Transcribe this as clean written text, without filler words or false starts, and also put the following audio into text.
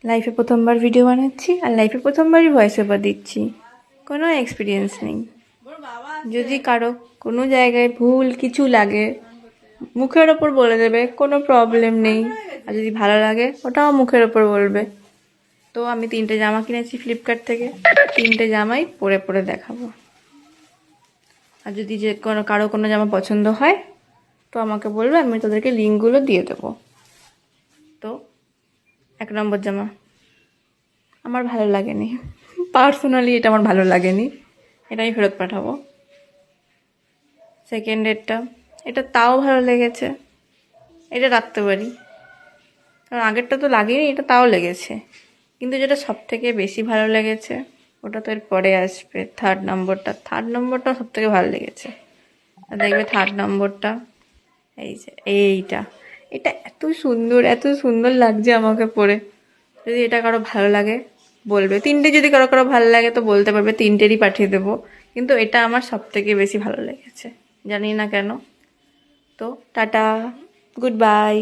লাইফে প্রথমবার ভিডিও বানাচ্ছি আর লাইফে প্রথমবারই ভয়েস ওভার দিচ্ছি, কোনো এক্সপিরিয়েন্স নেই। যদি কারো কোনো জায়গায় ভুল কিছু লাগে মুখের ওপর বলে দেবে, কোনো প্রবলেম নেই। আর যদি ভালো লাগে ওটাও মুখের ওপর বলবে। তো আমি 3টে জামা কিনেছি ফ্লিপকার্ট থেকে, 3টে জামাই পরে পরে দেখাবো। আর যদি যে কারো কোনো জামা পছন্দ হয় তো আমাকে বলবে, আমি তাদেরকে লিঙ্কগুলো দিয়ে দেবো। তো 1 নম্বর জামা আমার ভালো লাগেনি, পার্সোনালি এটা আমার ভালো লাগেনি, এটা আমি ফেরত পাঠাবো। সেকেন্ডেরটা এটা তাও ভালো লেগেছে, এটা রাখতে পারি, কারণ আগেরটা তো লাগেনি, এটা তাও লেগেছে। কিন্তু যেটা সব থেকে বেশি ভালো লেগেছে ওটা তো এর পরে আসবে, 3rd নম্বরটা। 3rd নম্বরটা সব থেকে ভালো লেগেছে। আর দেখবে 3rd নম্বরটা এই যে এইটা, এটা এত সুন্দর লাগছে আমাকে পরে। যদি এটা কারো ভালো লাগে বলবে, 3টে যদি কারো কারো ভালো লাগে তো বলতে পারবে, 3টেরই পাঠিয়ে দেবো। কিন্তু এটা আমার সব থেকে বেশি ভালো লেগেছে, জানি না কেন। তো টাটা, গুড বাই।